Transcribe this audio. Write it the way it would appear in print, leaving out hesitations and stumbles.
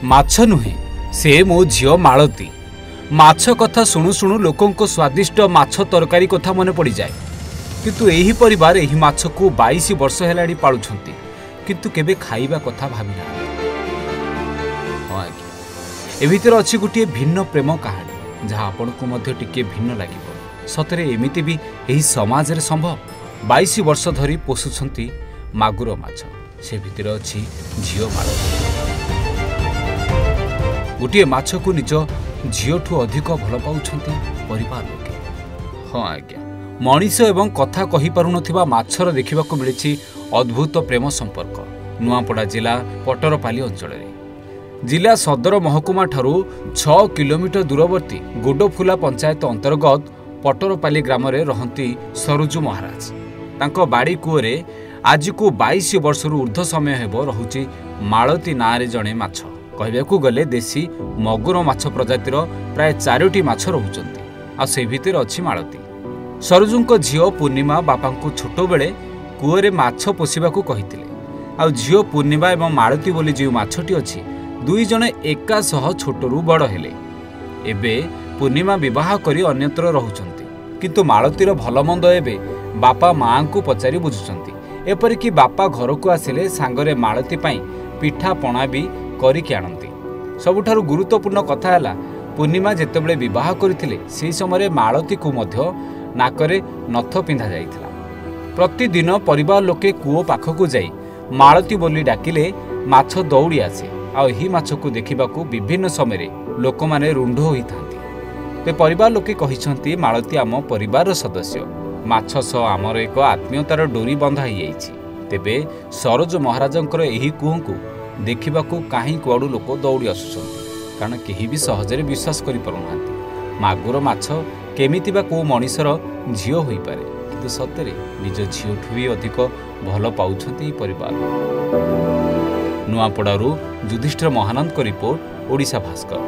माछ नुहे से मो झियो मालती। माछ कथा शुणु शुणु लोकों स्वादिष्ट माछ तरकारी कथा मन पड़ जाए। किंतु एही परिवार एही माछ को 22 वर्ष हेलाणी पालुछंती, किंतु केबे खाइबा कथा भाबी ना। हाँ आज्ञा, ए भितर अछि गोटे भिन्न प्रेम कहानी जहाँ आपण को मध्य टिके भिन्न लागिब। सतरे एमिति भी एही समाज रे संभव। 22 वर्ष धरी पोषुछंती मागुर माछ, से भितर अछि झियो मालती। गोटे माछ को निज झीठू अधिक भल पाउछंती परिवार लोके। हाँ आज्ञा, मनीष एवं कथा कहि पारु नथिबा माछर देखिबाकू मिलिछि अद्भुत प्रेम संपर्क नुआपड़ा जिला पटरपाली अंचल रे। जिला सदर महकुमा ठारू 6 किलोमीटर दूरवर्ती गोडफुला पंचायत अंतर्गत पटरपाली ग्राम रे रहंती सरोजु महाराज। तांको बाड़ी कूरे आज को 22 वर्ष ऊर्ध्व समय हेबो रहुछि मालती नारे जणे माछ। कहबाकू गले देशी मगुर माछ प्रजातिर प्राय 4टी माछ रहुचंती, आ से भितर अछि मालती। सरोजुंको झियो पूर्णिमा बापांको छोट बेले कूरे माछ पोषिबाकू कहिथिले। आ झियो पूर्णिमा एवं मालती बोली जे माछटी अछि दुई जण एका सह छोटरू बड़ हेले। एबे पूर्णिमा विवाह करी अन्यत्र रहुचंती, किंतु मालतीर भलमंद एबे बापा मां को पचारि बुझुचंती। एपरिकी बापा घर को आसिले सांगरे मालती पाई पिठा पणा भी करिकी आनती। सबुठारु गुरुत्वपूर्ण कथा है पूर्णिमा जेतेबेले विवाह करथिले सेही समय मालती को मध्य नाकरे नथ पिंधा जाइथिला। प्रतिदिन परिवार लोके कूओ पाखकू जाई मालती बोली डाकिले माछ दौड़ी आसे। आ एही माछ को देखिबाकू विभिन्न समय लोक माने रुंढ होई थांती। ते परिवार लोके कहिसंती मालती आम परिवार सदस्य, माछ सह आमर एक आत्मीयतार डोरी बंधा हो जाइछि। तेबे सरोज महाराजंकर एही कूओ को देखिबाकू काहीं कुआडू लोक दौड़ी आसुछंती, कारण केही भी सहजरे विश्वास करि पारुनाहांती। मागुर माछ केमिति बा को मनीषर झियो होई पारे, किंतु सतरे निज झियोठू भी अधिक भल पाउछंती परिवार। नुआपड़ारू युधिष्ठिर महानंद को रिपोर्ट, ओडिशा भास्कर।